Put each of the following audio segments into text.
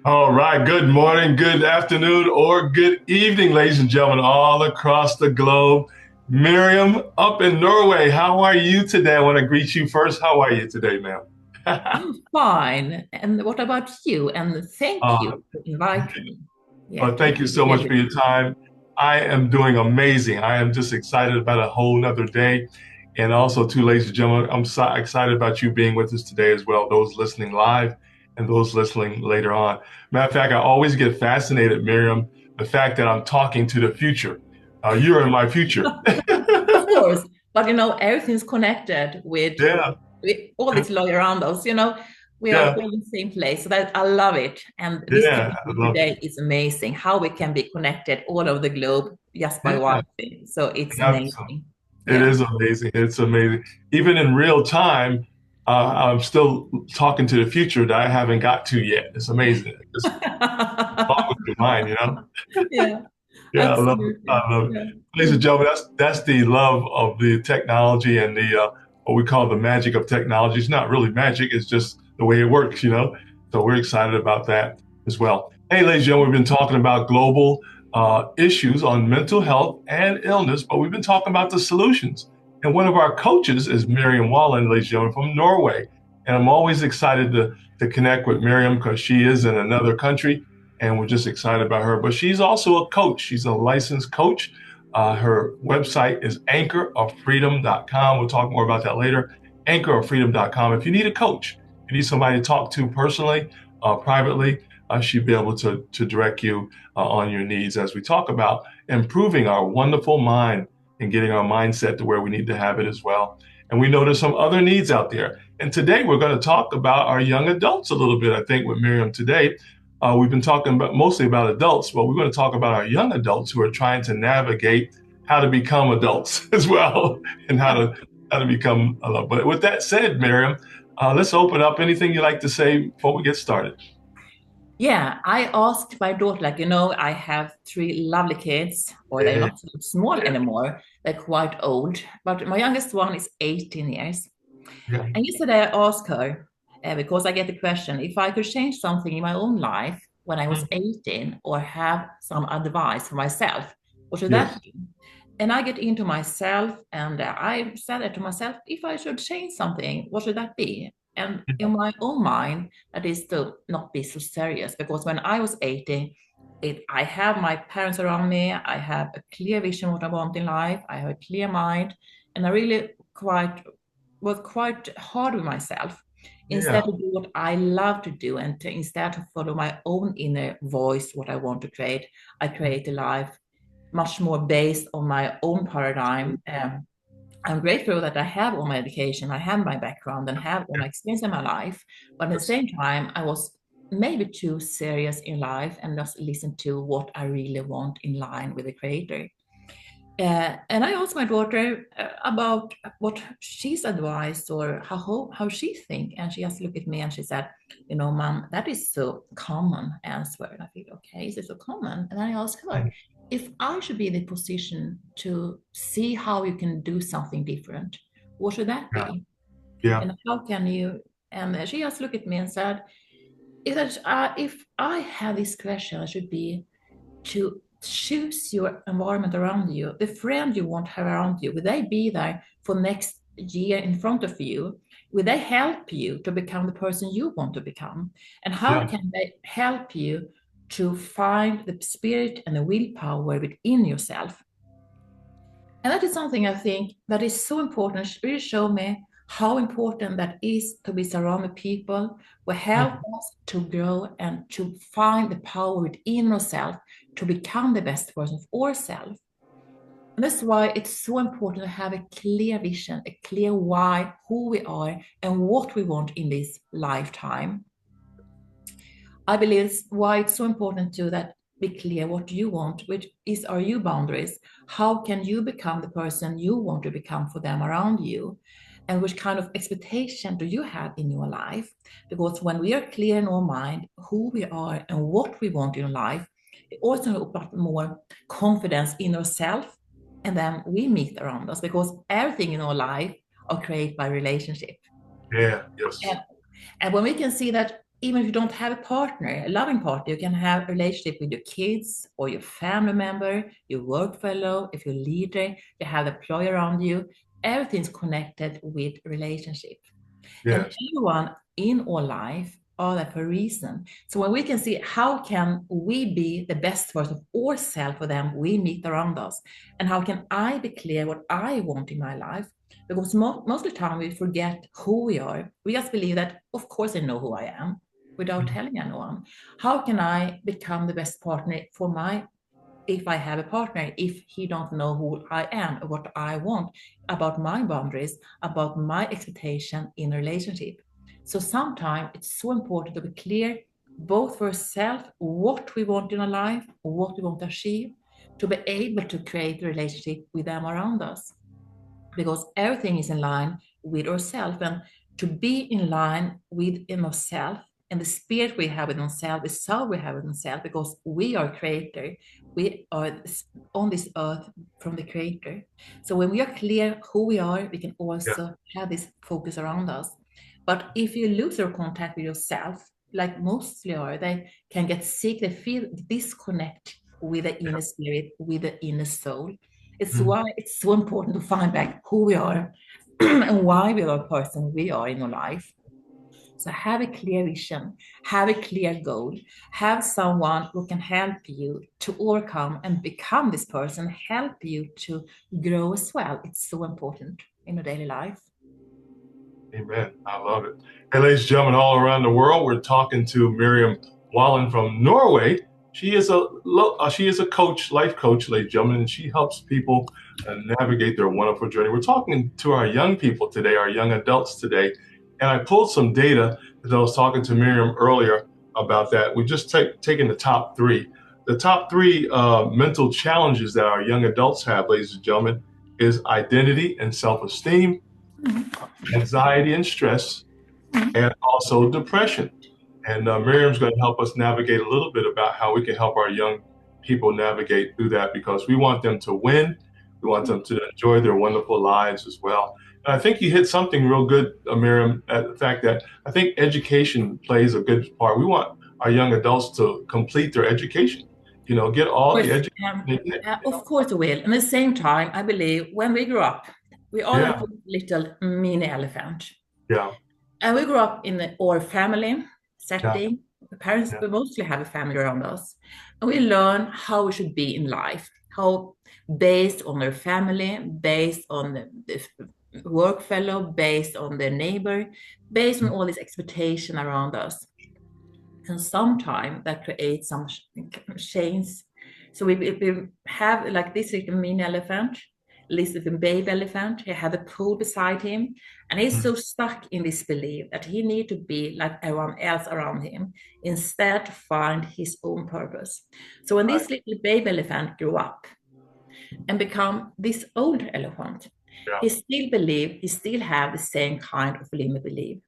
All right. Good morning, good afternoon, or good evening, ladies and gentlemen, all across the globe. Miriam, up in Norway, how are you today? I want to greet you first. How are you today, ma'am? I'm fine. And what about you? And thank uh, you for inviting me. Yeah, thank you so yeah, much for your time. I am doing amazing. I am just excited about a whole nother day. And also, too, ladies and gentlemen, I'm so excited about you being with us today as well, those listening live and those listening later on. Matter of fact, I always get fascinated, Miriam, the fact that I'm talking to the future. You're in my future. of course. But everything's connected Yeah, with all this law around us. We are yeah, all in the same place. So that I love it. And this yeah. topic I love it. today is amazing. How we can be connected all over the globe just by one Yeah, thing. So it's absolutely. amazing. It Yeah. is amazing. It's amazing. Even in real time, I'm still talking to the future that I haven't got to yet. It's amazing. It's wrong with your mind, you know? Yeah, Yeah, I love it. absolutely. I love it. Yeah. Ladies and gentlemen, that's the love of the technology and the what we call the magic of technology. It's not really magic. It's just the way it works, you know? So we're excited about that as well. Hey, ladies and gentlemen, we've been talking about global issues on mental health and illness, but we've been talking about the solutions. And one of our coaches is Miriam Wallin, ladies and gentlemen, from Norway. And I'm always excited to connect with Miriam because she is in another country and we're just excited about her. But she's also a coach. She's a licensed coach. Her website is anchoroffreedom.com. We'll talk more about that later. Anchoroffreedom.com. If you need a coach, you need somebody to talk to personally, privately, she'd be able to direct you on your needs as we talk about improving our wonderful mind and getting our mindset to where we need to have it as well. And we know there's some other needs out there. And today we're going to talk about our young adults a little bit, I think, with Miriam today. We've been talking about mostly about adults, but we're going to talk about our young adults who are trying to navigate how to become adults as well and how to become adult. But with that said, Miriam, let's open up. Anything you'd like to say before we get started? Yeah, I asked my daughter, I have three lovely kids, or they're Yeah, not so small yeah, anymore. They're quite old, but my youngest one is 18 years. yeah. And yesterday I asked her, because I get the question, if I could change something in my own life when I was Mm, 18 or have some advice for myself, what should that yes. be? And I get into myself and I said it to myself, if I should change something, what should that be? And in my own mind, that is to not be so serious because when I was 18, I have my parents around me, I have a clear vision what I want in life, I have a clear mind, and I really was quite hard with myself. Yeah. Instead to do what I love to do and instead to follow my own inner voice, what I want to create, I create a life much more based on my own paradigm. I'm grateful that I have all my education, I have my background, and have all my experience in my life. But at the Yes. same time, I was maybe too serious in life and just listen to what I really want in line with the creator. And I asked my daughter about what she's advised or how she think, and she just looked at me and she said, "Mom, that is so common answer." And I feel, okay, is it so common? And then I asked her, if I should be in the position to see how you can do something different, what should that Yeah. be? Yeah. And how can you? And she just looked at me and said, if I have this question, I should be to choose your environment around you, the friend you want to have around you. Will they be there for next year in front of you? Will they help you to become the person you want to become? And how Yeah. can they help you to find the spirit and the willpower within yourself? And that is something I think that is so important. It really show me how important that is to be surrounded people who help Mm, us to grow and to find the power within ourselves to become the best version of ourselves. And that's why it's so important to have a clear vision, a clear why, who we are, and what we want in this lifetime. I believe it's why it's so important to that be clear what you want, which is are you boundaries? How can you become the person you want to become for them around you? And which kind of expectation do you have in your life? Because when we are clear in our mind who we are and what we want in life, it also opens up more confidence in ourselves. And then we meet around us because everything in our life are created by relationship. yeah. Yes. And, and when we can see that even if you don't have a partner, a loving partner, you can have a relationship with your kids or your family member, your work fellow, if you're a leader, you have an employee around you. Everything's connected with relationship. And Yes. everyone in our life are there for a reason. So when we can see how can we be the best version of ourselves for them we meet around us, and how can I be clear what I want in my life? Because most of the time we forget who we are. We just believe that, of course, I know who I am without Mhm. telling anyone. How can I become the best partner for my if I have a partner, if he don't know who I am, what I want, about my boundaries, about my expectation in a relationship. So sometimes it's so important to be clear both for ourselves, what we want in our life, what we want to achieve, to be able to create a relationship with them around us, because everything is in line with ourselves. And to be in line with ourselves and the spirit we have in ourselves, the soul we have in ourselves, because we are creator, we are on this earth from the creator. So when we are clear who we are, we can Yeah. also have this focus around us. But if you lose your contact with yourself, like mostly are, they can get sick, they feel disconnect with the inner spirit, with the inner soul. It's Mhm. why it's so important to find back who we are and why we are the person we are in our life. So have a clear vision, have a clear goal, have someone who can help you to overcome and become this person, help you to grow as well. It's so important in your daily life. Amen. I love it. Hey, ladies and gentlemen, all around the world, we're talking to Miriam Wallin from Norway. She is a coach, life coach, ladies and gentlemen, and she helps people navigate their wonderful journey. We're talking to our young people today, our young adults today, and I pulled some data as I was talking to Miriam earlier about that. We just taken the top three. The top three mental challenges that our young adults have, ladies and gentlemen, is identity and self-esteem, Mhm. anxiety and stress, Mhm. and also depression. And Miriam's going to help us navigate a little bit about how we can help our young people navigate through that because we want them to win. We want them to enjoy their wonderful lives as well. And I think you hit something real good, Miriam, at the fact that I think education plays a good part. We want our young adults to complete their education, get all the Course, education they get. of course we will. And at the same time, I believe when we grow up, we are like Yeah, a little mini elephant. yeah, And we grew up in our family yeah, setting. The parents, yeah. we mostly have a family around us. And we learn how we should be in life, how based on their family, based on the work fellow, based on their neighbor, based on all this expectation around us. And sometimes that creates some chains. So we have like this little mini elephant, this little baby elephant. He had a pool beside him, and he's Mm, so stuck in this belief that he need to be like everyone else around him instead to find his own purpose. So when right. this little baby elephant grew up and become this old elephant, Yeah, he still believe he still have the same kind of limit belief.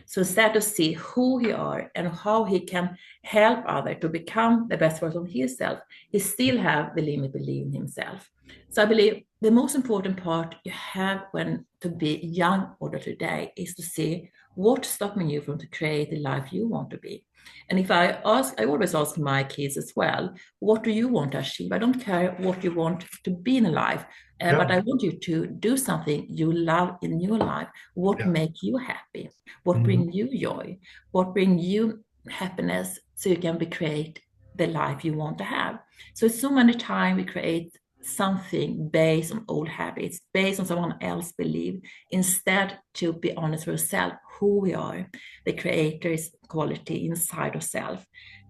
So instead to see who he are and how he can help others to become the best version of himself, he still have the limit belief in himself. So I believe the most important part you have when to be young order today is to see what's stopping you from to create the life you want to be. And if I ask, I always ask my kids as well, what do you want to achieve? I don't care what you want to be in life, but yeah, I want you to do something you love in your life. What yeah. make you happy? What Mhm. brings you joy? What brings you happiness so you can create the life you want to have? So many times we create something based on old habits, based on someone else's belief, instead to be honest with yourself, who we are, the creator's quality inside ourselves,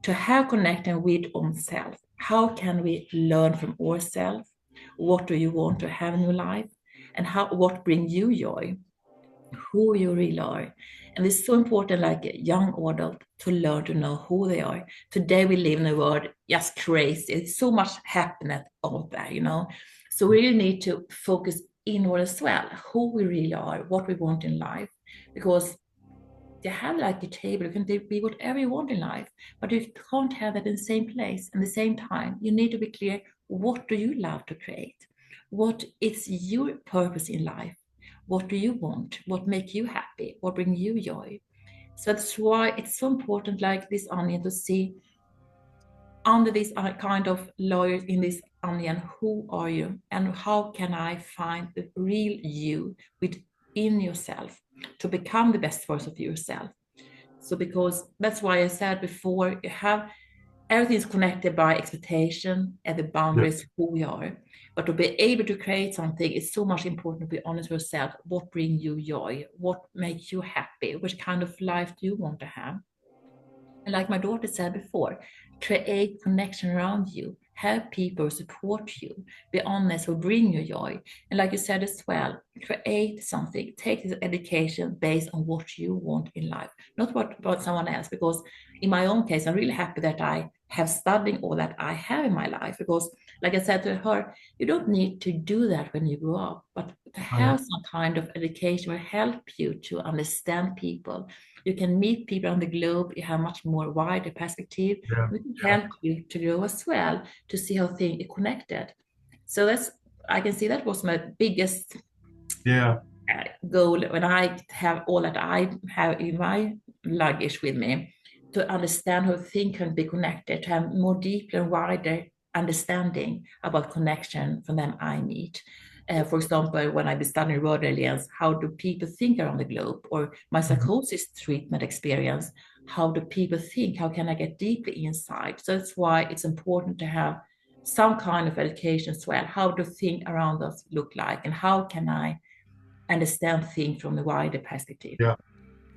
to have connection with ourselves. How can we learn from ourselves? What do you want to have in your life? And what brings you joy? Who you really are. And it's so important, like a young adult, to learn to know who they are. Today we live in a world just crazy. It's so much happiness out there. So we really need to focus inward as well, who we really are, what we want in life. Because you have like a table, you can be whatever you want in life, but you can't have that in the same place and the same time. You need to be clear, what do you love to create? What is your purpose in life? What do you want? What make you happy? What bring you joy? So that's why it's so important, like this onion, to see under this kind of layers in this onion, who are you and how can I find the real you within yourself to become the best version of yourself. So because that's why I said before, you have everything is connected by expectation and the Yeah. boundaries of who we are. But to be able to create something, it's so much important to be honest with yourself. What brings you joy? What makes you happy? Which kind of life do you want to have? And like my daughter said before, create connection around you, have people support you, be honest or bring you joy. And like you said as well, create something, take this education based on what you want in life, not what about someone else. Because in my own case, I'm really happy that I have studied all that I have in my life. Because like I said to her, you don't need to do that when you grow up, but to Right. have some kind of education will help you to understand people. You can meet people on the globe. You have much more wider perspective. Yeah. We can Yeah. help you to grow as well, to see how things are connected. So that's, I can see that was my biggest Yeah. goal when I have all that I have in my luggage with me, to understand how things can be connected, to have more deeper and wider understanding about connection from them I meet. For example, when I was studying world religions, how do people think around the globe? Or my Mhm. psychosis treatment experience, how do people think? How can I get deeply inside? So that's why it's important to have some kind of education as well. How do things around us look like? And how can I understand things from a wider perspective? Yeah.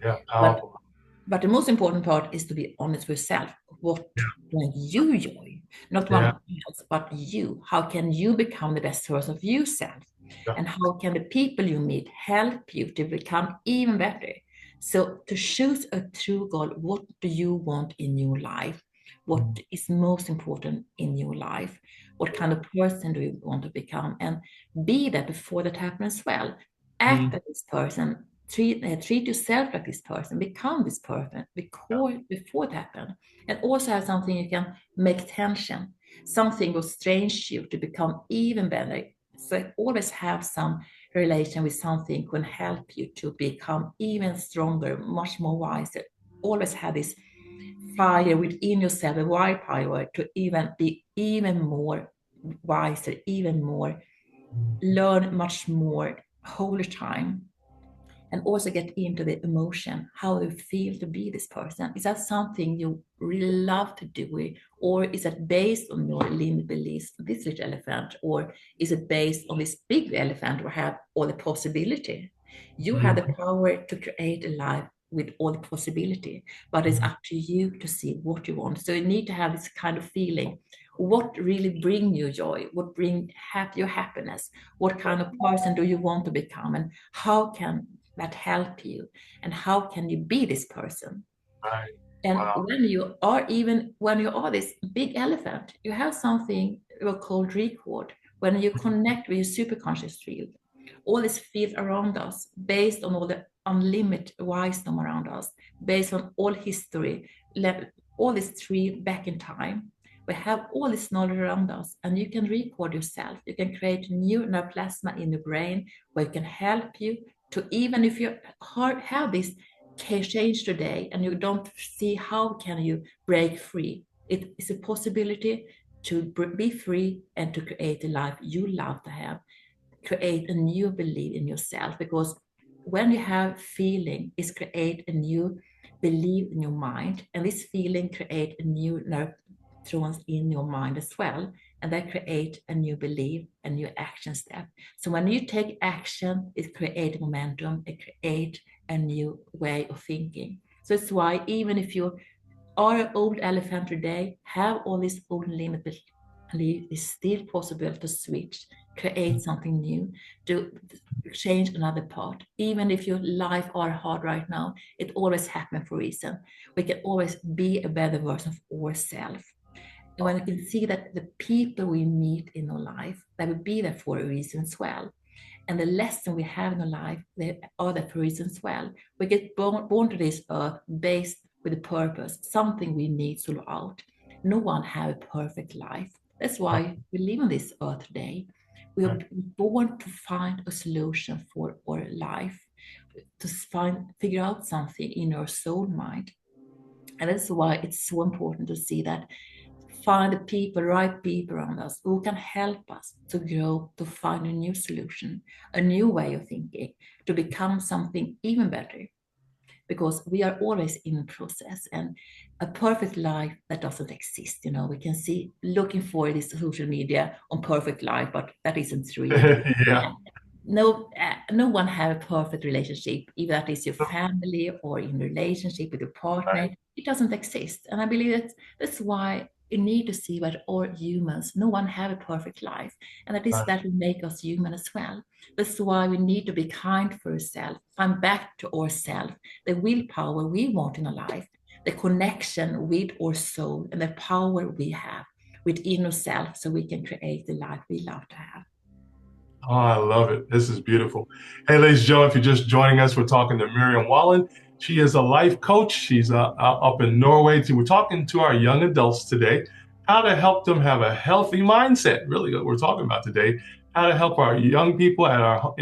Yeah. But Powerful. but the most important part is to be honest with yourself. What brings you joy? Not Yeah. one else, but you. How can you become the best version of yourself? Yeah. And how can the people you meet help you to become even better? So to choose a true goal, what do you want in your life? What Mm. is most important in your life? What kind of person do you want to become? And be that before that happens as well. Act Mm. as this person, treat yourself like this person, become this person before it happens. And also have something you can make tension, something will strange you to become even better. So always have some relation with something can help you to become even stronger, much more wiser. Always have this fire within yourself, a wild power to even be even more wiser, even more, learn much more whole time, and also get into the emotion, how you feel to be this person. Is that something you really love to do? Or is it based on your limit beliefs, this little elephant? Or is it based on this big elephant who have all the possibility? You have the Mm. power to create a life with all the possibility, but it's Mm. up to you to see what you want. So you need to have this kind of feeling. What really bring you joy? What bring your happiness? What kind of person do you want to become? And how can that help you, and how can you be this person? Right. And Wow. when you are this big elephant, you have something called record. When you connect with your superconscious field, all this field around us, based on all the unlimited wisdom around us, based on all history, all this tree back in time, we have all this knowledge around us, and you can record yourself. You can create new neuroplasma in the brain where it can help you to, even if you have this change today and you don't see how can you break free, it is a possibility to be free and to create a life you love to have, create a new belief in yourself. Because when you have feeling, is create a new belief in your mind, and this feeling create a new neurons in your mind as well, and that create a new belief, a new action step. So when you take action, it create momentum, it create a new way of thinking. So it's why even if you are an old elephant today, have all these old limits, it's still possible to switch, create something new, to change another part. Even if your life are hard right now, it always happens for a reason. We can always be a better version of ourselves. And when we can see that the people we meet in our life, they will be there for a reason as well. And the lesson we have in our life, they are there for a reason as well. We get born to this earth based with a purpose, something we need to live out. No one have a perfect life. That's why we live on this earth today. We are Right. born to find a solution for our life. to figure out something in your soul mind. And that's why it's so important to see that, find the people, right people around us who can help us to grow, to find a new solution, a new way of thinking, to become something even better. Because we are always in process, and a perfect life that doesn't exist. We can see looking for this social media on perfect life, but that isn't real. Yeah. No one have a perfect relationship, if that is your family or in relationship with your partner. Right. It doesn't exist, and I believe that's why you need to see that all humans, no one have a perfect life, and Right. that will make us human as well. That's why we need to be kind for ourselves, find back to ourselves, the willpower we want in our life, the connection with our soul, and the power we have within ourselves, so we can create the life we love to have. Oh, I love it. This is beautiful. Hey, ladies and gentlemen, if you're just joining us, we're talking to Miriam Wallin. She is a life coach. She's up in Norway. We're talking to our young adults today, how to help them have a healthy mindset. Really, what we're talking about today, how to help our young people in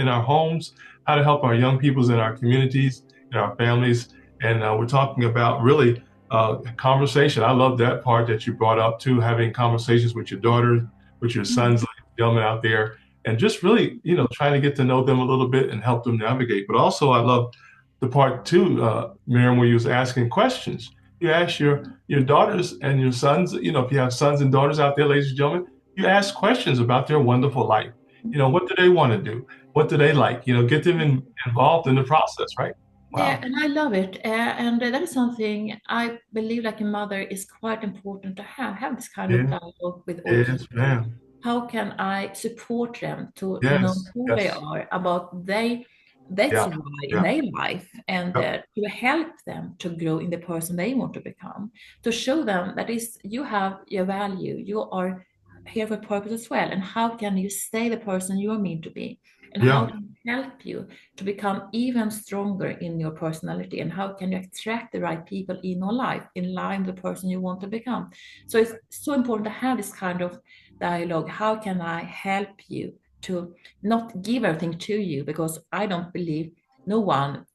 our homes, how to help our young peoples in our communities, in our families, and we're talking about really conversation. I love that part that you brought up too, having conversations with your daughters, with your sons, Mm. ladies and gentlemen out there, and just really, trying to get to know them a little bit and help them navigate. But also, I love the part too, Miriam, where you was asking questions. You ask your daughters and your sons, if you have sons and daughters out there, ladies and gentlemen, you ask questions about their wonderful life. What do they want to do? What do they like? Get them involved in the process, right? Yeah, Wow. and I love it. And that is something I believe, like a mother, is quite important to have this kind of Yeah. dialogue with all Yes, people. ma'am. How can I support them to know Yes. who they Yes. are, about that's Yeah. why in Yeah. their life, and Yep. to help them to grow in the person they want to become, to show them that is you have your value, you are here for a purpose as well, and how can you stay the person you are meant to be, and how Yeah. can it help you to become even stronger in your personality, and how can you attract the right people in your life in line with the person you want to become. So it's so important to have this kind of dialogue. How can I help you to not give everything to you? Because I don't believe no one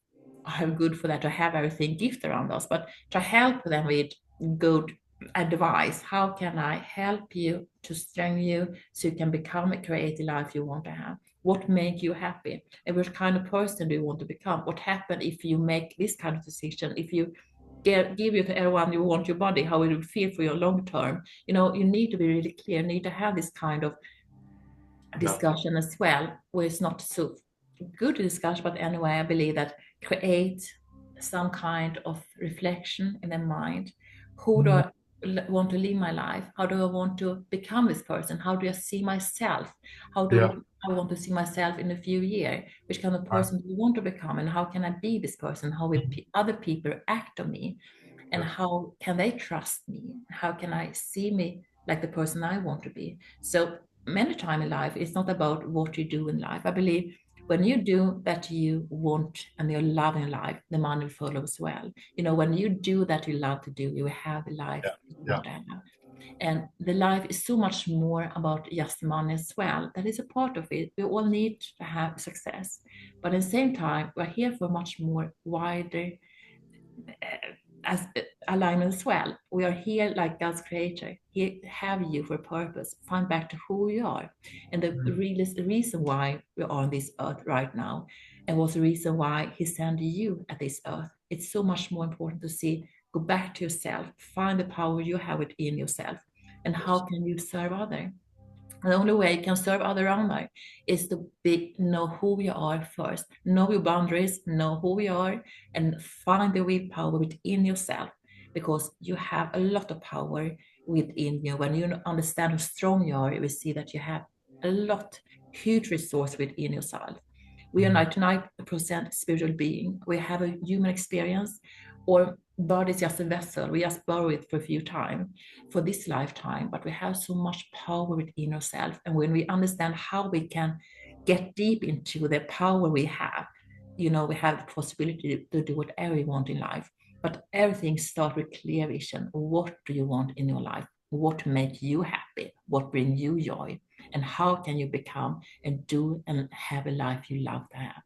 are good for that, to have everything gift around us, but to help them with good advice. How can I help you to strengthen you so you can become a creative life you want to have? What make you happy? And what kind of person do you want to become? What happens if you make this kind of decision? If you give you to everyone you want your body, how it would feel for your long term? You need to be really clear, you need to have this kind of Yeah. discussion as well, where it's not so good discussion, but anyway, I believe that create some kind of reflection in their mind. Who do Mhm. I want to live my life? How do I want to become this person? How do I see myself? How Yeah. do I want to see myself in a few years? Which kind of Right. person do you want to become? And how can I be this person? How will Mhm. other people act on me? And Yes. how can they trust me? How can I see me like the person I want to be? So many times in life, it's not about what you do in life. I believe when you do that you want and you're loving life, the money will follow as well. When you do that you love to do, you will have the life Yeah. you Yeah. want to have. And the life is so much more about just money as well. That is a part of it. We all need to have success. But at the same time, we're here for much more wider as alignment as well. We are here like God's creator. He have you for a purpose. Find back to who you are, and the reason why we are on this earth right now, and was the reason why He sent you at this earth. It's so much more important to see. Go back to yourself. Find the power you have within yourself, and how Yes. can you serve others? The only way you can serve other around there is to know who we are first, know your boundaries, know who we are, and find the willpower within yourself, because you have a lot of power within you. When you understand how strong you are, you will see that you have a lot, huge resource within yourself. We are Mhm. 99% spiritual being. We have a human experience. Our body is just a vessel. We just borrow it for a few times for this lifetime, but we have so much power within ourselves. And when we understand how we can get deep into the power we have, we have the possibility to do whatever we want in life. But everything starts with clear vision. What do you want in your life? What makes you happy? What brings you joy? And how can you become and do and have a life you love to have?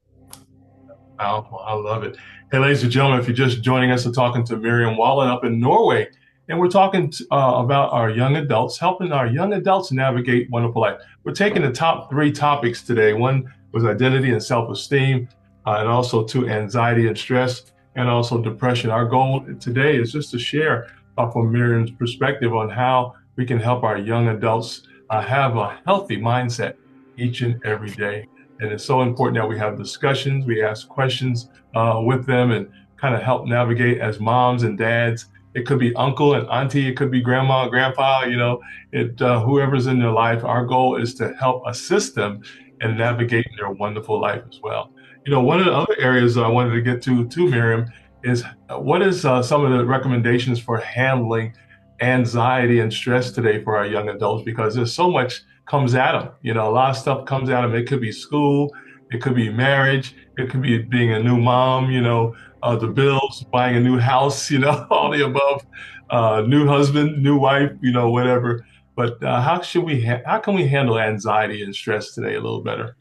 Powerful. I love it. Hey, ladies and gentlemen, if you're just joining us, we're talking to Miriam Wallin up in Norway, and we're talking about our young adults, helping our young adults navigate wonderful life. We're taking the top three topics today. One was identity and self-esteem, and also two, anxiety and stress, and also depression. Our goal today is just to share from Miriam's perspective on how we can help our young adults have a healthy mindset each and every day. And it's so important that we have discussions, we ask questions with them and kind of help navigate as moms and dads. It could be uncle and auntie, it could be grandma and grandpa, whoever's in their life. Our goal is to help assist them in navigating their wonderful life as well. One of the other areas I wanted to get to too, Miriam, is what is some of the recommendations for handling anxiety and stress today for our young adults? Because there's so much comes at them. A lot of stuff comes at them. It could be school, it could be marriage, it could be being a new mom, the bills, buying a new house, all the above, new husband, new wife, whatever. But how can we handle anxiety and stress today a little better?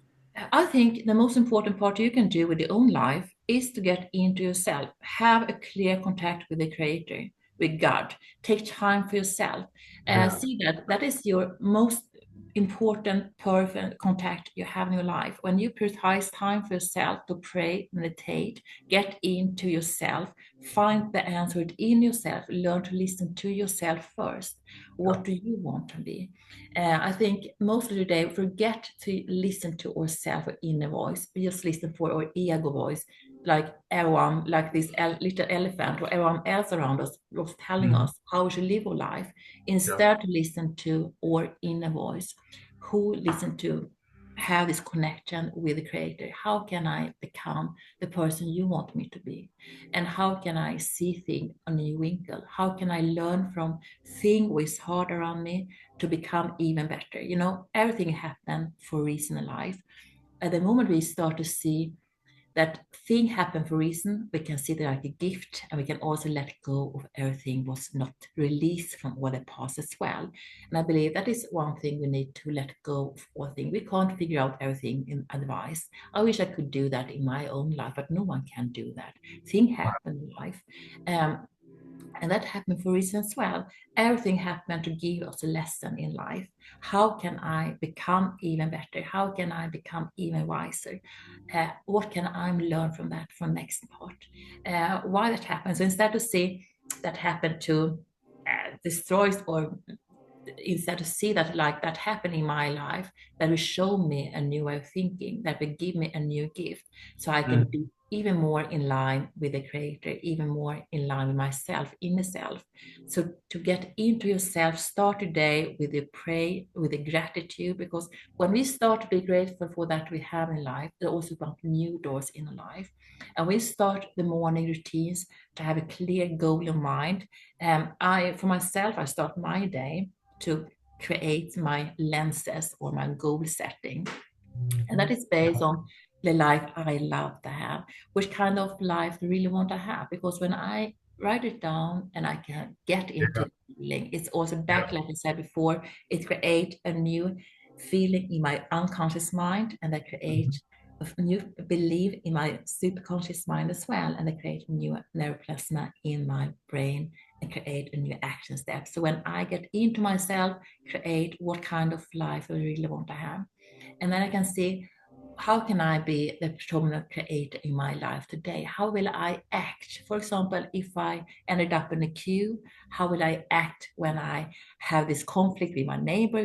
I think the most important part you can do with your own life is to get into yourself, have a clear contact with the Creator, with God. Take time for yourself. Yeah, See that that is your most important, perfect contact you have in your life. When you prioritize time for yourself to pray, meditate, get into yourself, find the answer within yourself, learn to listen to yourself first. yeah. What do you want to be? I think most of the day we forget to listen to ourselves, our inner voice. We just listen for our ego voice, like everyone, like this little elephant or everyone else around us was telling Mhm. us how we should live our life, Yeah, instead to listen to our inner voice, who listen to have this connection with the Creator. How can I become the person you want me to be? And how can I see things on a new wrinkle? How can I learn from things which is hard around me to become even better? Everything happens for a reason in life. At the moment we start to see that thing happen for a reason, we can see it like a gift, and we can also let go of everything was not released from all the past as well. And I believe that is one thing we need to let go of all things. We can't figure out everything in advice. I wish I could do that in my own life, but no one can do that. Things happen in life. Um, and that happened for a reason as well. Everything happened to give us a lesson in life. How can I become even better? How can I become even wiser? What can I learn from that from next part? Why that happens? So instead of see that happen to destroy or instead to see that like that happen in my life, that will show me a new way of thinking, that will give me a new gift, so I can Mm. be even more in line with the Creator, even more in line with myself, inner self. So to get into yourself, start today with the pray, with the gratitude, because when we start to be grateful for that we have in life, it also opens new doors in life. And we start the morning routines to have a clear goal in mind. For myself, I start my day to create my lenses or my goal setting. And that Mhm. is based on the life I love to have, which kind of life I really want to have. Because when I write it down and I can get Yeah, into feeling, it's also back, yeah. like I said before, it creates a new feeling in my unconscious mind, and that Mhm. creates a new belief in my superconscious mind as well, and they create new neuroplasma in my brain and create a new action step. So when I get into myself, create what kind of life I really want to have. And then I can see, how can I be the predominant creator in my life today? How will I act? For example, if I ended up in a queue, how will I act when I have this conflict with my neighbor?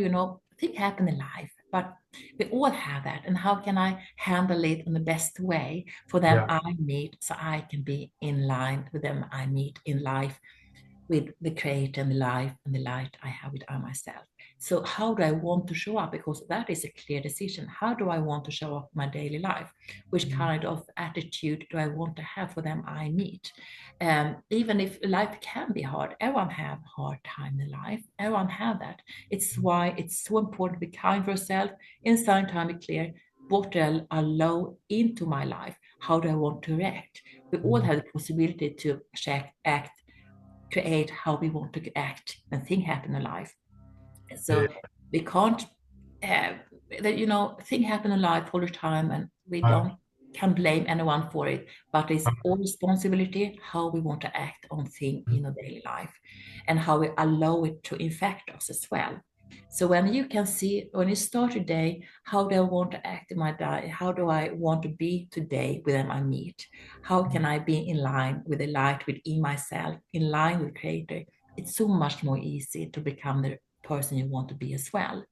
Things happen in life, but we all have that. And how can I handle it in the best way for them Yeah. I meet, so I can be in line with them I meet in life, with the creator and the life and the light I have within myself. So how do I want to show up? Because that is a clear decision. How do I want to show up in my daily life? Which Mhm. kind of attitude do I want to have for them I meet? Even if life can be hard, everyone have a hard time in life. Everyone have that. It's why it's so important to be kind for yourself. In the same time, be clear what do I allow into my life? How do I want to react? We all Mhm. have the possibility to check, act, create how we want to act when things happen in life. Yeah. So we can't, uh, things happen in life all the time, and we Right. don't can blame anyone for it, but it's all responsibility how we want to act on things in our daily life and how we allow it to infect us as well. So when you can see, when you start your day, how do I want to act in my day? How do I want to be today when I meet? How can I be in line with the light within myself, in line with Creator? It's so much more easy to become the person you want to be as well.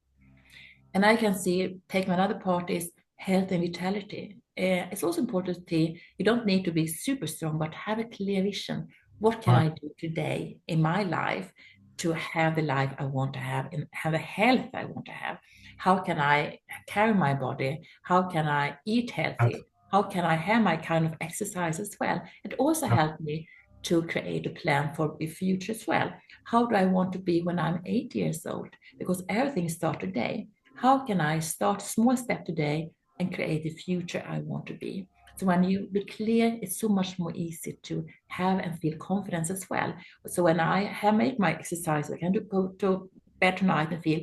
And I can see, take my other part is health and vitality. It's also important to see you don't need to be super strong, but have a clear vision. What can Right. I do today in my life to have the life I want to have and have the health I want to have? How can I carry my body? How can I eat That's, healthy? How can I have my kind of exercise as well? It also that's, helped me to create a plan for the future as well. How do I want to be when I'm 8 years old? Because everything starts today. How can I start a small step today and create the future I want to be? So when you be clear, it's so much more easy to have and feel confidence as well. So when I have made my exercise, I can go to bed tonight and feel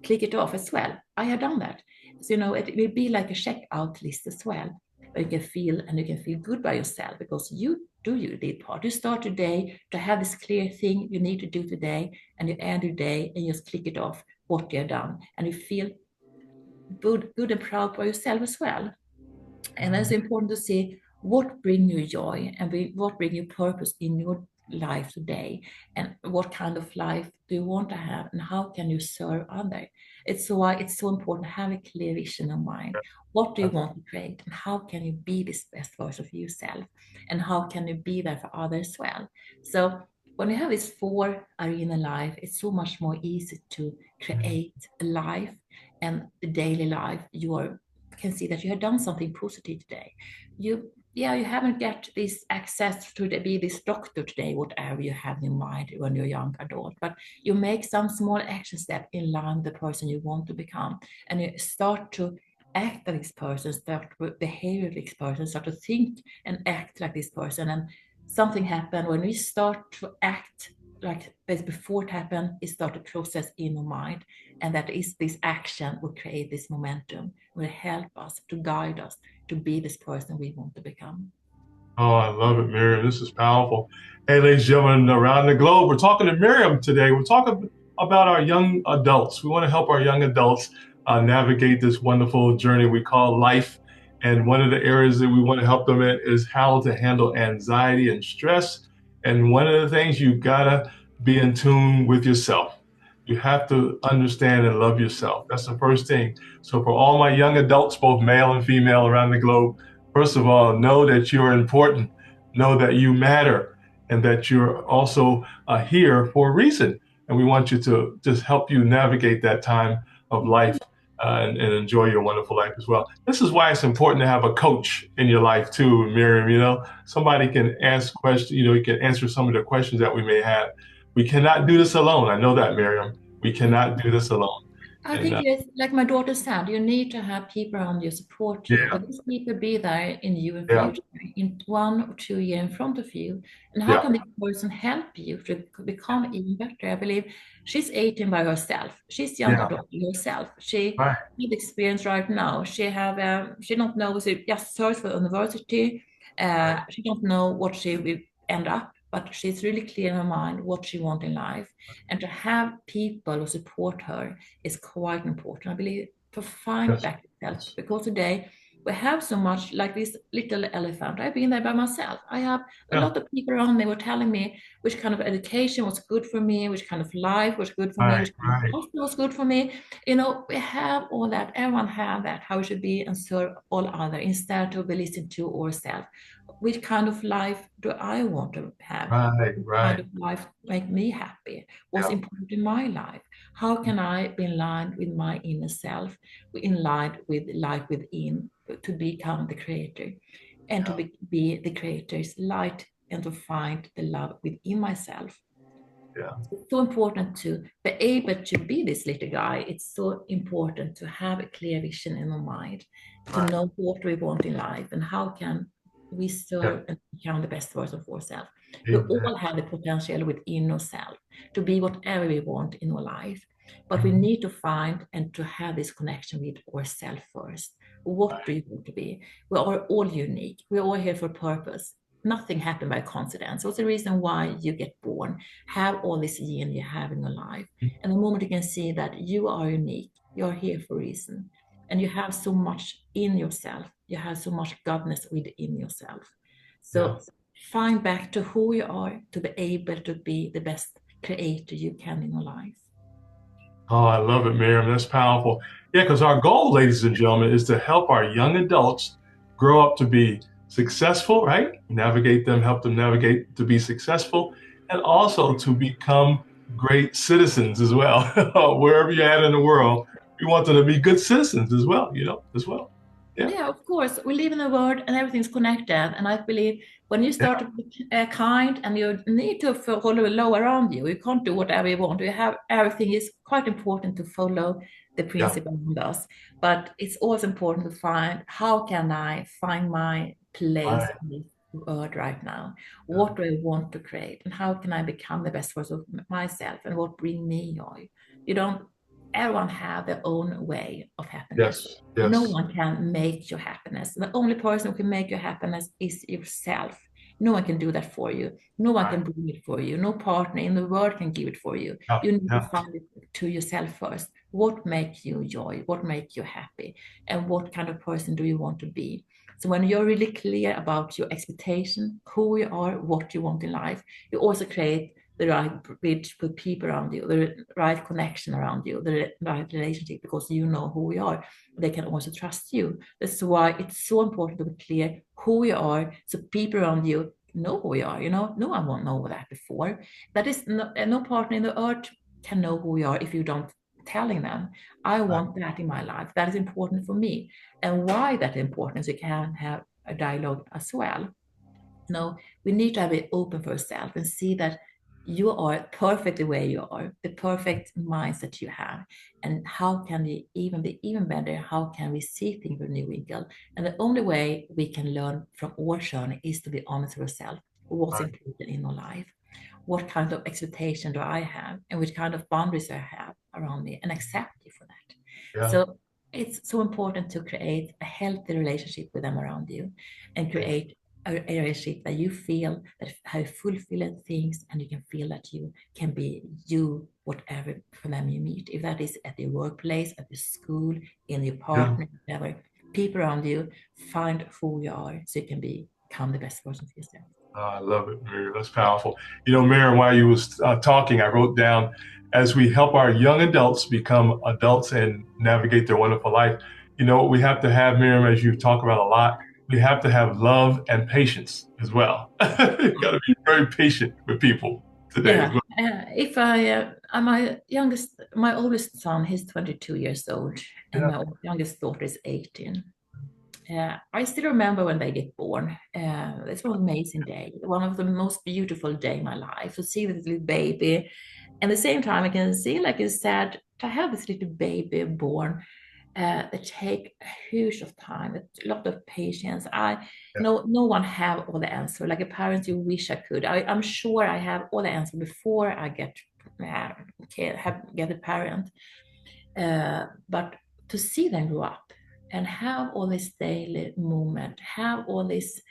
click it off as well. I have done that. So it will be like a checkout list as well. Where you can feel and you can feel good by yourself because you do your did part. You start today to have this clear thing you need to do today, and you end your day and you just click it off what you have done, and you feel good and proud by yourself as well. And it's important to see what brings you joy and what brings you purpose in your life today, and what kind of life do you want to have, and how can you serve others. It's why it's so important to have a clear vision in mind. What do you want to create, and how can you be this best version of yourself, and how can you be there for others as well? So when you have this four arena life, it's so much more easy to create a life and the daily life you can see that you have done something positive today. You haven't got this access to be this doctor today, whatever you have in mind when you're a young adult, but you make some small action step in line with the person you want to become, and you start to act like this person, start to behave like this person, start to think and act like this person, and something happened when we start to act like this before it happened. It start to process in our mind, and that is this action will create this momentum, will help us to guide us to be this person we want to become. oh, I love it, Miriam. This is powerful. Hey, ladies and gentlemen around the globe, we're talking to Miriam today. We're talking about our young adults. We want to help our young adults navigate this wonderful journey we call life. And one of the areas that we want to help them in is how to handle anxiety and stress. And one of the things you gotta be in tune with yourself. You have to understand and love yourself. That's the first thing. So for all my young adults, both male and female around the globe, first of all, know that you're important, know that you matter, and that you're also here for a reason. And we want you to just help you navigate that time of life and enjoy your wonderful life as well. This is why it's important to have a coach in your life too, Miriam. Somebody can ask questions, you can answer some of the questions that we may have. We cannot do this alone. I know that, Miriam. We cannot do this alone. I And think it's like my daughter said, you need to have people around you support you, yeah, but these people be there in you in yeah, future, in 1 or 2 years in front of you. And how yeah, can this person help you to become even better? I believe she's 18 by herself. She's young yeah, adult herself. She right, has experience right now. She don't know. She just searched for university. right, She don't know what she will end up, but she's really clear in her mind what she wants in life, and to have people who support her is quite important. I believe to find yes, back yourself, yes, because today we have so much like this little elephant. I've been there by myself. I have a yeah, lot of people around me were telling me which kind of education was good for me, which kind of life was good for me, right, which kind of right, husband was good for me. We have all that. Everyone have that, how it should be, and serve all other instead of listen to ourselves. Which kind of life do I want to have? right, What kind right, of life make me happy? What's yeah, important in my life? How can I be in line with my inner self, in line with life within, to become the creator, and to yeah, be the creator's light, and to find the love within myself? yeah, It's so important to be able to be this little guy. It's so important to have a clear vision in our mind, to right, know what we want in life and how can we yeah, serve and become the best version of ourselves. We amen. all have the potential within ourselves to be whatever we want in our life, but we Mhm. need to find and to have this connection with ourselves first. What do you want to be? We are all unique. We're all here for a purpose. Nothing happened by coincidence. What's the reason why you get born? Have all this gene you have in your life. And the moment you can see that you are unique, you're here for a reason. And you have so much in yourself. You have so much godness within yourself. Yeah. So find back to who you are to be able to be the best creator you can in your life. Oh, I love it, Miriam. That's powerful. Yeah, because our goal, ladies and gentlemen, is to help our young adults grow up to be successful, right? Navigate them, help them navigate to be successful, and also to become great citizens as well. Wherever you're at in the world, we want them to be good citizens as well, as well. Yeah, Yeah, of course. We live in a world and everything's connected. And I believe when you yeah, start to be kind and you need to follow the law around you, you can't do whatever you want. You have everything is quite important to follow the yeah. principle of us. But it's also important to find how can I find my place Right. in this world right now? Yeah. What do I want to create? And how can I become the best version of myself? And what bring me joy? You don't, everyone have their own way of happiness. Yes, No yes. one can make your happiness. The only person who can make your happiness is yourself. No one can do that for you. No one Right. can bring it for you. No partner in the world can give it for you. Yeah, You need to yeah. find it to yourself first. What makes you joy? What makes you happy? And what kind of person do you want to be? So when you're really clear about your expectation, who you are, what you want in life, you also create the right bridge with people around you, the right connection around you, the right relationship, because you know who you are. They can also trust you. That's why it's so important to be clear who you are, so people around you know who you are. No one won't know that before. That is no partner in the earth can know who you are if you don't telling them. I Right. want that in my life. That is important for me. And why that important is you can have a dialogue as well. No, we need to have it open for yourself and see that you are perfect the way you are, the perfect mindset you have. And how can we even be even better? How can we see things with a new wrinkle? And the only way we can learn from our journey is to be honest with ourselves. What's Right. important in our life? What kind of expectation do I have? And which kind of boundaries I have around me and accept you for that. Yeah. So it's so important to create a healthy relationship with them around you and Yes. create a relationship that you feel that have fulfilling things and you can feel that you can be you whatever for them you meet, if that is at your workplace, at your school, in your Yeah. partner, whatever, people around you, find who you are so you can become the best version of yourself. I love it, Miriam. That's powerful. Miriam, while you was talking, I wrote down as we help our young adults become adults and navigate their wonderful life. What we have to have, Miriam, as you talk about a lot, we have to have love and patience as well. You got to be very patient with people today as Yeah, well. if my oldest son, he's 22 years old, and Yeah, my youngest daughter is 18. I still remember when they get born. It's an amazing day, one of the most beautiful day in my life to see this little baby. And at the same time, I can see like it's sad to have this little baby born. It take a huge of time, a lot of patience. I yeah, no no one have all the answer. Like a parent, you wish I could. I'm sure I have all the answer before I get a parent. But to see them grow up and have all this daily movement, have all these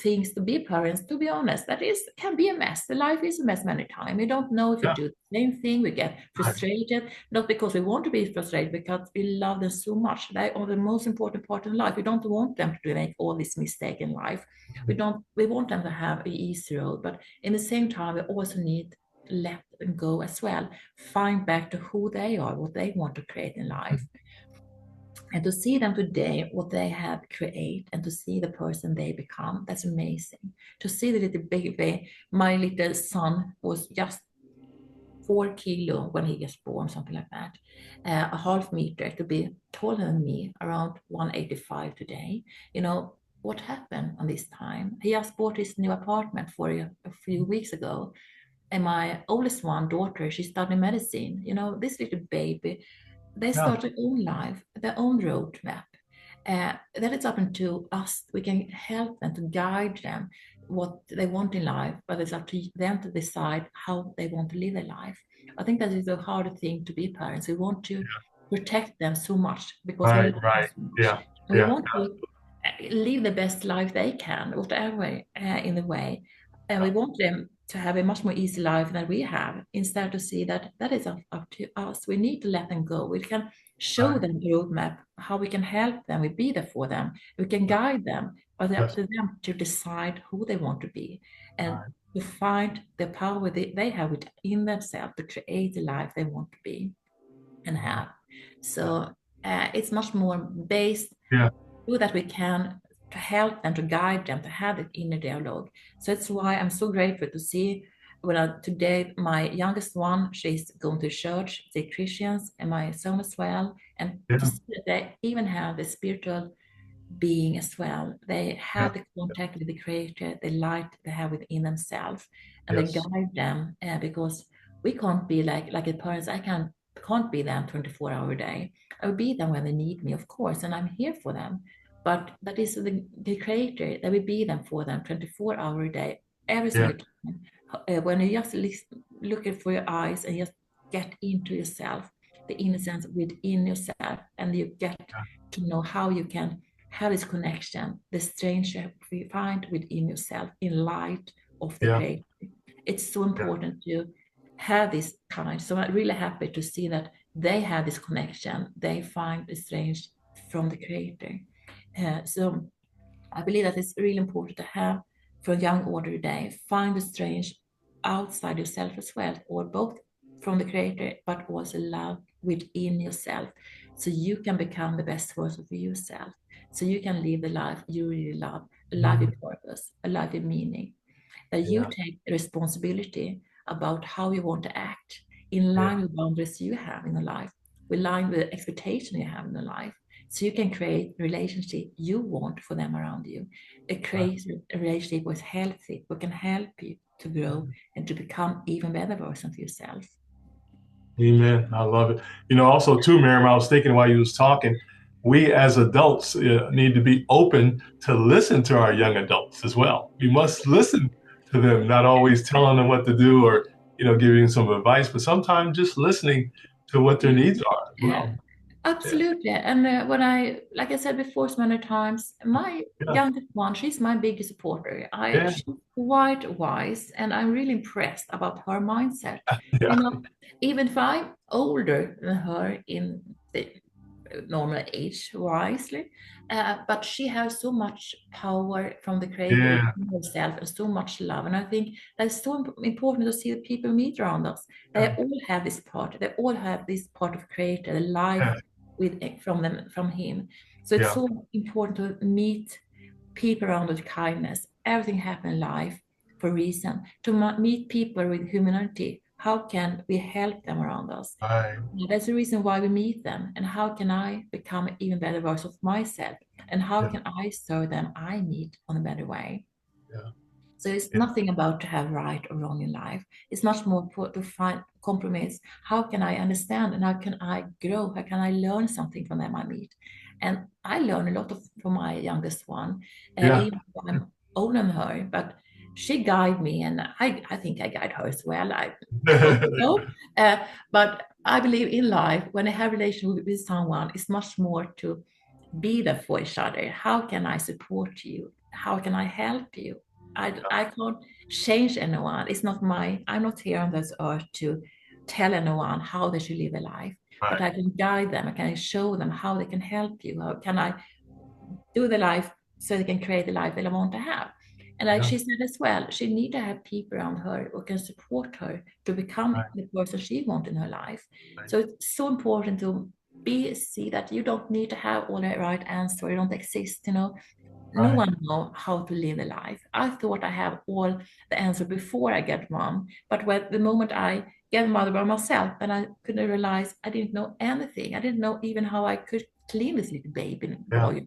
things to be parents, to be honest, that is can be a mess. The life is a mess many times. We don't know if we yeah. do the same thing. We get Right. frustrated, not because we want to be frustrated, because we love them so much. They are the most important part in life. We don't want them to make all these mistakes in life. We want them to have an easy road, but in the same time, we also need let them go as well, find back to who they are, what they want to create in life, and to see them today, what they have created, and to see the person they become. That's amazing. To see the little baby, my little son was just 4 kilo when he gets born, something like that, a half meter, to be taller than me, around 185 today. What happened on this time? He just bought his new apartment for a few weeks ago, and my oldest one, daughter, she studied medicine. This little baby, they Yeah, start their own life, their own roadmap. Then it's up to us. We can help them to guide them what they want in life, but it's up to them to decide how they want to live their life. I think that is the hard thing to be parents. We want to protect them so much because we right, love them right. so much. Yeah, We Yeah. want to live the best life they can, whatever in the way. And we want them to have a much more easy life than we have, instead to see that that is up to us. We need to let them go. We can show Right. them the roadmap, how we can help them, we be there for them, we can guide them, but it's up Yes. to them to decide who they want to be and Right. to find the power they have within themselves to create the life they want to be and have. Yeah. So it's much more based Yeah. do that we can to help them, to guide them, to have that inner dialogue. So that's why I'm so grateful to see today my youngest one, she's going to church, they're Christians, and my son as well, and to Yeah. see that they even have the spiritual being as well. They Yeah. have the contact with the Creator, the light they have within themselves, and they Yes. guide them because we can't be like a parents. I can't be them 24-hour a day. I will be them when they need me, of course, and I'm here for them. But that is the Creator that will be them for them 24-hour a day, every Yeah. single time. When you just look for your eyes and just get into yourself, the innocence within yourself, and you get Yeah. to know how you can have this connection, the strange you find within yourself in light of the Yeah. Creator. It's so Yeah. important to have this kind. So I'm really happy to see that they have this connection. They find the strange from the Creator. So I believe that it's really important to have for a young order day, find the strange outside yourself as well, or both from the Creator, but also love within yourself. So you can become the best version of yourself. So you can live the life you really love, a life Mhm. with purpose, a life with meaning. That you Yeah. take responsibility about how you want to act in line Yeah. with boundaries you have in your life, in line with the expectation you have in your life. So you can create relationship you want for them around you. Right. Create a relationship was healthy, who can help you to grow Mhm. and to become even better version of yourself. Amen. I love it. Also too, Miriam, I was thinking while you was talking, we as adults need to be open to listen to our young adults as well. We must listen to them, not always telling them what to do or, giving some advice, but sometimes just listening to what their needs are as Yeah, well. Yeah. absolutely. And when like I said before so many times, my Yeah. youngest one, she's my biggest supporter. Yeah. She's quite wise, and I'm really impressed about her mindset. You Yeah. know, even if I'm older than her in the normal age wisely, but she has so much power from the Creator Yeah. within herself and so much love. And I think that's so important to see the people meet around us. They Yeah. all have this part. They all have this part of Creator, the life Yeah. with from them from Him. So it's Yeah. so important to meet people around with kindness. Everything happens in life for a reason. To meet people with humanity. How can we help them around us? Right. That's the reason why we meet them. And how can I become an even better version of myself? And how Yeah. can I serve them I meet on a better way? Yeah. So it's Yeah. nothing about to have right or wrong in life. It's much more to find compromise. How can I understand and how can I grow? How can I learn something from them I meet? And I learn a lot from my youngest one, Yeah. even though I'm older than her, but she guide me and I think I guide her as well. I hope so. But I believe in life, when I have a relationship with someone, it's much more to be there for each other. How can I support you? How can I help you? I can't change anyone. It's not I'm not here on this earth to tell anyone how they should live their life, but Right. I can guide them. I can show them how they can help you. How can I do the life so they can create the life they want to have? And like Yeah. she said as well, she need to have people around her who can support her to become Right. the person she wants in her life. Right. So it's so important to see that you don't need to have all the right answer. You don't exist. No Right. one know how to live a life. I thought I have all the answer before I get mom, but when the moment I get mother by myself, and I couldn't realize I didn't know anything. I didn't know even how I could clean this little baby Yeah. boy.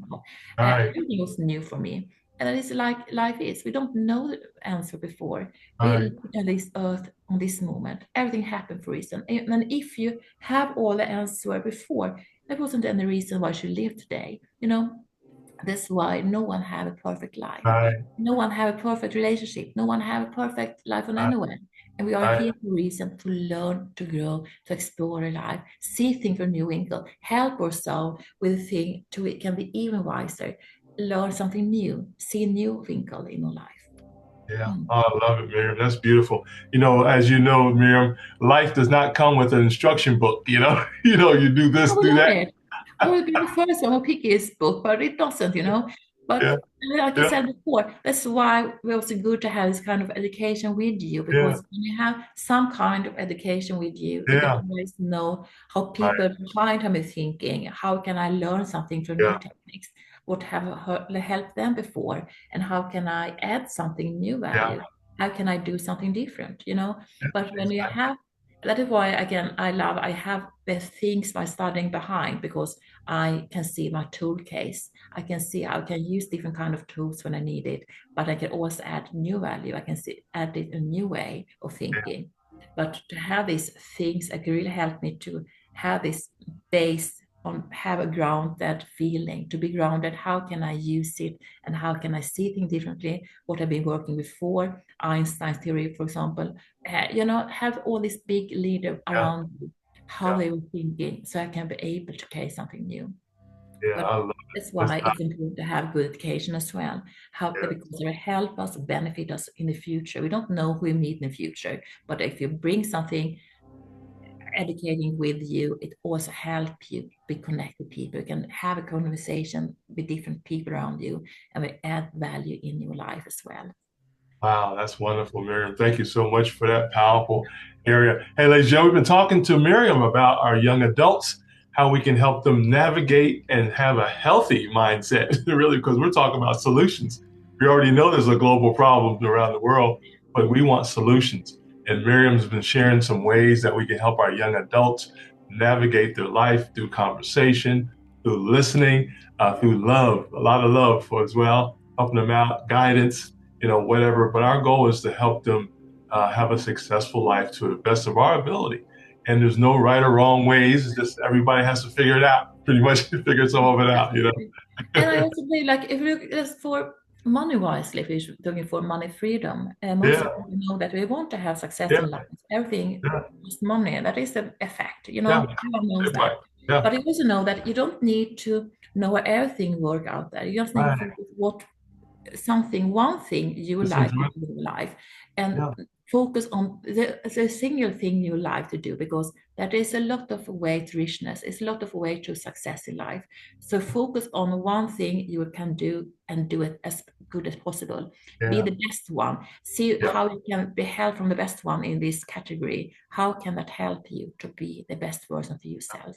Right. Everything was new for me. And that is like life is. We don't know the answer before. We Right. live on this earth on this moment. Everything happened for a reason. And if you have all the answer before, that wasn't any reason why you live today. That's why no one have a perfect life. Right. No one have a perfect relationship. No one have a perfect life on Right. anywhere. And we are Right. here for a reason to learn, to grow, to explore our life, see things from a new angle, help ourselves with things to we can be even wiser, learn something new, see a new wrinkle in our life. Yeah, Mm. oh, I love it, Miriam. That's beautiful. As you know, Miriam, life does not come with an instruction book. You do I this, will do learn that. it. I will be the first one who pick his book, but it doesn't. But Yeah, like I yeah, said before, that's why it was good to have this kind of education with you, yeah, because when you have some kind of education with you, you can yeah. always know how Right. people behind them is thinking. How can I learn something from new Yeah, techniques? What have helped them before? And how can I add something new yeah, value? How can I do something different? yeah, But when you exactly. have that is why again I have the things by studying behind, because I can see my tool case. I can see how I can use different kind of tools when I need it, but I can also add new value. I can see add it a new way of Yeah, thinking. But to have these things, it really help me to have this base on have a grounded feeling, to be grounded. How can I use it and how can I see things differently? What I've been working before, Einstein's theory, for example, have all these big leader yeah, around you, how yeah, they were thinking, so I can be able to create something new. yeah. But I love it. that's That's why it's important to have good education as well. How yeah, because they will help us, benefit us in the future. We don't know who we meet in the future, but if you bring something educating with you, it also help you be connected people. You can have a conversation with different people around you, and we add value in your life as well. wow, that's wonderful, Miriam. Thank you so much for that powerful area. Hey, ladies and gentlemen, we've been talking to Miriam about our young adults, how we can help them navigate and have a healthy mindset, really, because we're talking about solutions. We already know there's a global problem around the world, but we want solutions. And Miriam's been sharing some ways that we can help our young adults navigate their life through conversation, through listening, through love, a lot of love for as well, helping them out, guidance, whatever. But our goal is to help them have a successful life to the best of our ability. And there's no right or wrong ways. It's just everybody has to figure it out, pretty much figure some of it out. Absolutely. And I also feel like if you look just for money wisely, if you're looking for money freedom, most Yeah, of people know that we want to have success yeah, in life. Everything yeah, is money. That is a fact. yeah, Everyone knows right. that. Yeah, But you also know that you don't need to know everything work out there. You just need to right. focus what one thing you Just like enjoy to it. do in life, and Yeah, focus on the single thing you like to do, because that is a lot of way to richness. It's a lot of way to success in life. So focus on one thing you can do and do it as good as possible. Be yeah, the best one. See yeah, how you can be helped from the best one in this category. How can that help you to be the best version of yourself?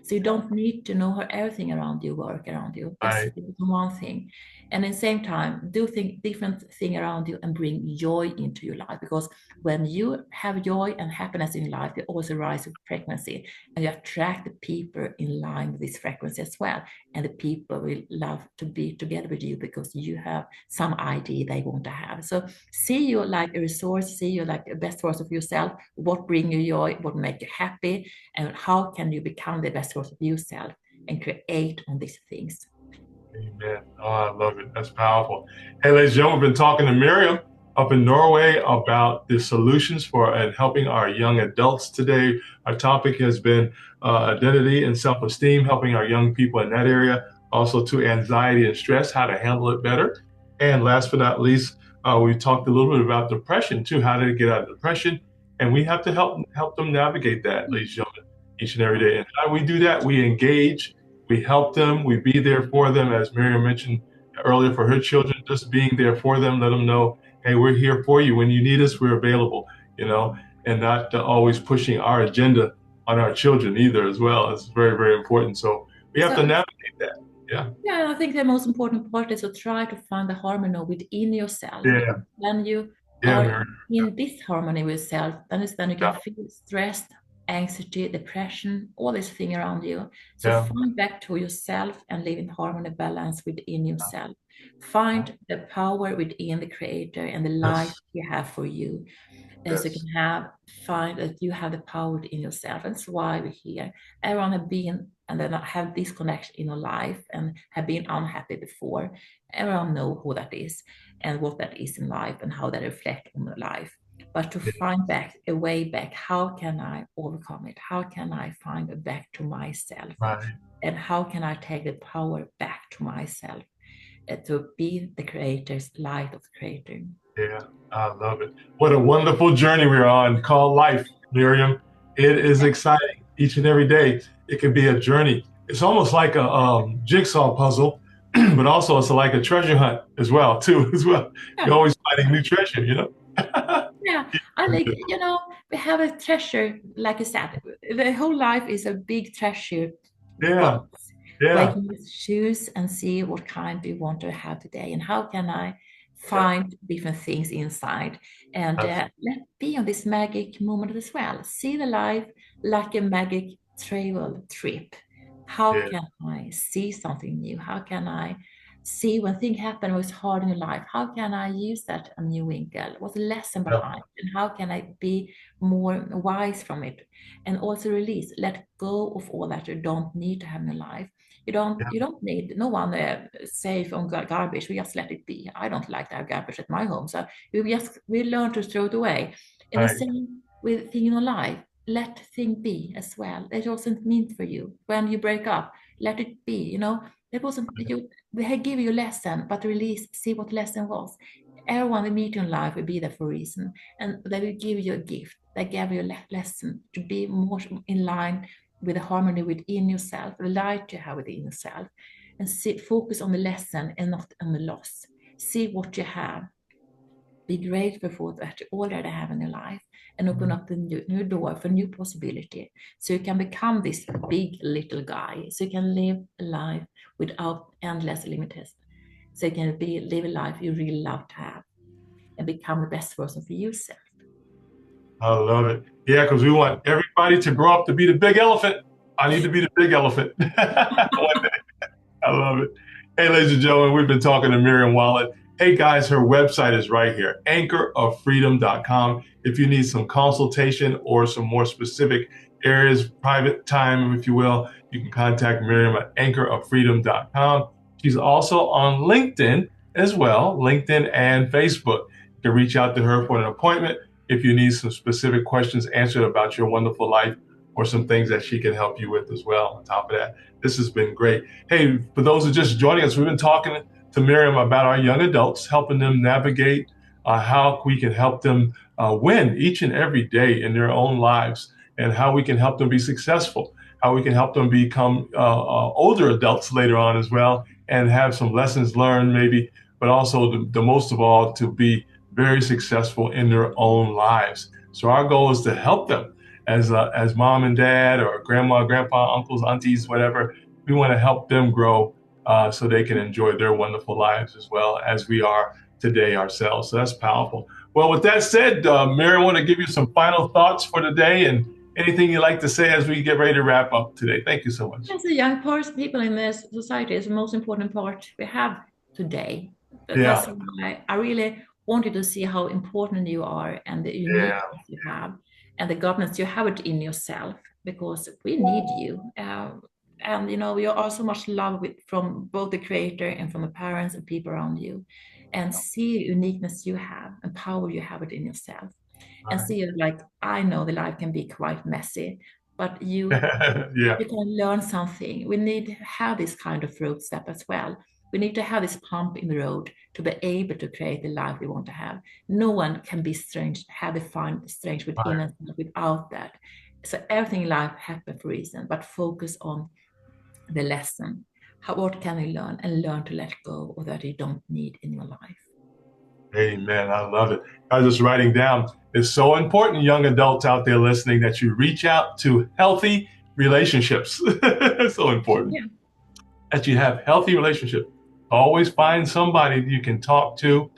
So you don't need to know how everything around you work around you. Just right. focus on one thing, and at the same time do think different thing around you and bring joy into your life, because when you have joy and happiness in life, you also rise with frequency, and you attract the people in line with this frequency as well, and the people will love to be together with you because you have some idea they want to have. So see you like a resource, see you like the best version of yourself, what bring you joy, what make you happy, and how can you become the best version of yourself and create on these things. Amen. Oh, I love it. That's powerful. Hey, ladies and gentlemen, we've been talking to Miriam up in Norway about the solutions for and helping our young adults today. Our topic has been identity and self-esteem, helping our young people in that area. Also to anxiety and stress, how to handle it better. And last but not least, we talked a little bit about depression too, how to get out of depression. And we have to help them navigate that, ladies and gentlemen, each and every day. And how do we do that? We engage, we help them. We be there for them, as Miriam mentioned earlier, for her children, just being there for them, let them know, hey, we're here for you. When you need us, we're available, and not always pushing our agenda on our children either, as well. It's very, very important. So we have to So navigate that. Yeah. yeah, I think the most important part is to try to find the harmony within yourself, because Yeah. when you Yeah, are Miriam. in disharmony with yourself, then it's then you can Yeah. feel stressed, anxiety, depression, all these things around you. So Yeah. find back to yourself and live in harmony, balance within yourself. Yeah. Find the power within the creator and the life Yes. he have for you, so you Yes. can find that you have the power in yourself. That's why we're here. Everyone have been and then have disconnection in your life and have been unhappy before. Everyone know who that is and what that is in life and how that reflect on their life. but to Yeah. find back a way back. How can I overcome it? How can I find a back to myself? Right. And how can I take the power back to myself to be the creator's light of the creator? Yeah, I love it. What a wonderful journey we're on called life, Miriam. It is exciting each and every day. It can be a journey. It's almost like a jigsaw puzzle, but also it's like a treasure hunt as well, too, as well. You're Yeah. always finding new treasure, you know? Yeah, I like, we have a treasure, like you said, the whole life is a big treasure Yeah, box where you yeah, can just choose and see what kind you want to have today and how can I yeah. find different things inside and That's, let be on this magic moment as well. See the life like a magic travel trip. How yeah, can I see something new? How can I see when things happen what's hard in your life? How can I use that a new winkle? What's the lesson yeah, behind? And how can I be more wise from it? And also release, let go of all that you don't need to have in your life. yeah, You don't need no one safe on garbage. We just let it be. I don't like to have garbage at my home, so we learn to throw it away. And the right. same with thing in your life. Let thing be as well. It wasn't meant for you. When you break up, let it be. It wasn't you. They give you a lesson, but release. See what lesson was. Everyone we meet in life will be there for a reason, and they will give you a gift. They give you a lesson to be more in line with the harmony within yourself, the light you have within yourself, and focus on the lesson and not on the loss. See what you have. Be grateful for that you already have in your life and open up the new door for new possibility. So you can become this big little guy. So you can live a life without endless limits. So you can live a life you really love to have and become the best version for yourself. I love it. Yeah, because we want everybody to grow up to be the big elephant. I need to be the big elephant. One day. I love it. Hey, ladies and gentlemen, we've been talking to Miriam Wallin. Hey, guys, her website is right here, anchoroffreedom.com. If you need some consultation or some more specific areas, private time, if you will, you can contact Miriam at anchoroffreedom.com. She's also on LinkedIn as well, LinkedIn and Facebook. You can reach out to her for an appointment if you need some specific questions answered about your wonderful life or some things that she can help you with as well. On top of that, this has been great. Hey, for those who are just joining us, we've been talking to Miriam about our young adults, helping them navigate how we can help them win each and every day in their own lives, and how we can help them be successful, how we can help them become older adults later on as well, and have some lessons learned maybe, but also the most of all, to be very successful in their own lives. So our goal is to help them as mom and dad or grandma, grandpa, uncles, aunties, whatever. We want to help them grow so they can enjoy their wonderful lives as well as we are today ourselves. So that's powerful. Well, with that said, Mary, I want to give you some final thoughts for today and anything you'd like to say as we get ready to wrap up today. Thank you so much. As a young person, people in this society is the most important part we have today. That's Yeah, why I really wanted to see how important you are and the yeah, uniqueness you have and the governance you have it in yourself because we need you. And we are so much love from both the creator and from the parents and people around you. And see the uniqueness you have and power you have it in yourself. And right. see it like I know the life can be quite messy, but you Yeah, you can learn something. We need to have this kind of road step as well. We need to have this pump in the road to be able to create the life we want to have. No one can be strange, have defined strange within right. us without that. So everything in life happens for a reason, but focus on the lesson. What can we learn and learn to let go of that you don't need in your life. Amen. I love it. I was just writing down. It's so important, young adults out there listening, that you reach out to healthy relationships. It's so important Yeah. that you have healthy relationships. Always find somebody you can talk to.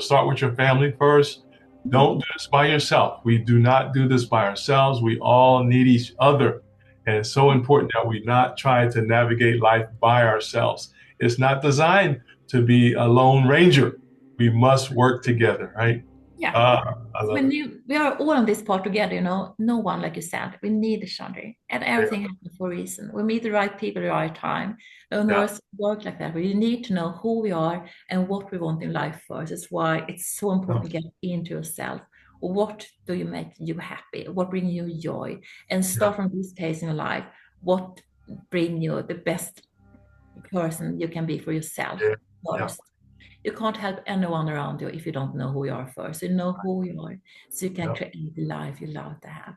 Start with your family first. Don't do this by yourself. We do not do this by ourselves. We all need each other. And it's so important that we not try to navigate life by ourselves. It's not designed to be a lone ranger. We must work together, right? Yeah. I love When it. we are all on this part together, no one, like you said, we need each other and Yeah, everything happens for a reason. We meet the right people at the right time. And yeah, ours work like that. We need to know who we are and what we want in life first. That's why it's so yeah. important to get into yourself. what do you make you happy? What brings you joy? And Yeah. start from this case in your life. What bring you the best person you can be for yourself Yeah. Yeah. first? You can't help anyone around you if you don't know who you are first. You know who you are, so you can Yeah. create the life you love to have.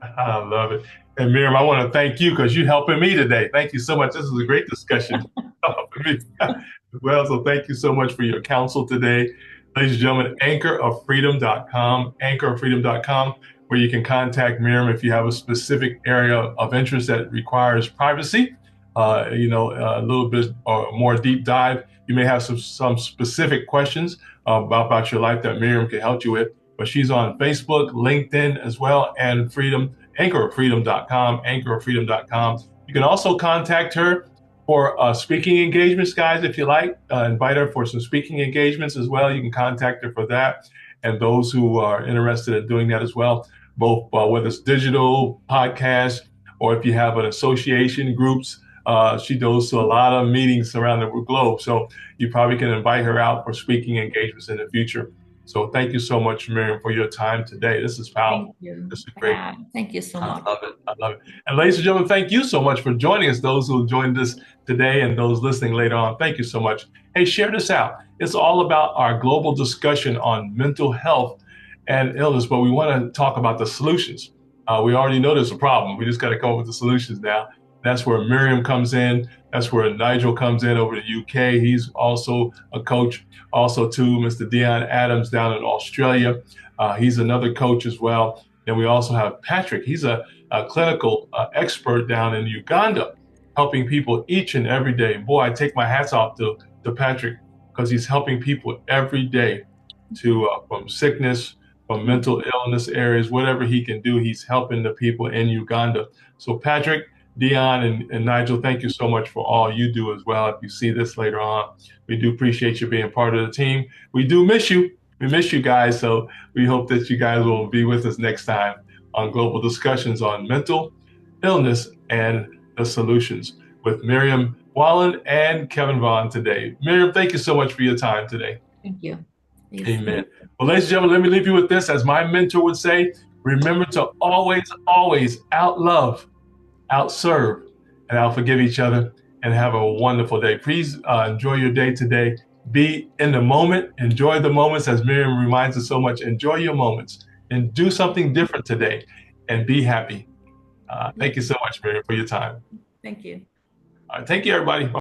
I love it. And Miriam, I want to thank you because you're helping me today. Thank you so much. This is a great discussion for me as well. So thank you so much for your counsel today. Ladies and gentlemen, anchoroffreedom.com, anchoroffreedom.com, where you can contact Miriam if you have a specific area of interest that requires privacy, a little bit or more deep dive. You may have some specific questions about your life that Miriam can help you with. But she's on Facebook, LinkedIn as well, and Freedom, anchoroffreedom.com, anchoroffreedom.com. You can also contact her for speaking engagements, guys, if you like. Invite her for some speaking engagements as well. You can contact her for that. And those who are interested in doing that as well, both whether it's digital, podcast, or if you have an association, groups, she goes to a lot of meetings around the globe. So you probably can invite her out for speaking engagements in the future. So thank you so much, Miriam, for your time today. This is Thank powerful. you. This is great. Yeah, thank you so I much. love it. I love it. And ladies and gentlemen, thank you so much for joining us, those who joined us today and those listening later on. Thank you so much. Hey, share this out. It's all about our global discussion on mental health and illness, but we want to talk about the solutions. We already know there's a problem. We just got to come up with the solutions now. That's where Miriam comes in. That's where Nigel comes in over the UK. He's also a coach. Also, too, Mr. Dion Adams down in Australia. He's another coach as well. Then we also have Patrick. He's a clinical expert down in Uganda, helping people each and every day. Boy, I take my hats off to Patrick because he's helping people every day to from sickness, from mental illness areas, whatever he can do, he's helping the people in Uganda. So Patrick, Dion, and Nigel, thank you so much for all you do as well. If you see this later on, we do appreciate you being part of the team. We do miss you. We miss you guys. So we hope that you guys will be with us next time on Global Discussions on Mental Illness and the Solutions with Miriam Wallin and Kevin Vaughn today. Miriam, thank you so much for your time today. Thank you. Yes. Amen. Well, ladies and gentlemen, let me leave you with this. As my mentor would say, remember to always, always out love, out serve, and out forgive each other, and have a wonderful day. Please enjoy your day today. Be in the moment. Enjoy the moments, as Miriam reminds us so much. Enjoy your moments and do something different today and be happy. Thank you so much, Miriam, for your time. Thank you. All right, thank you, everybody.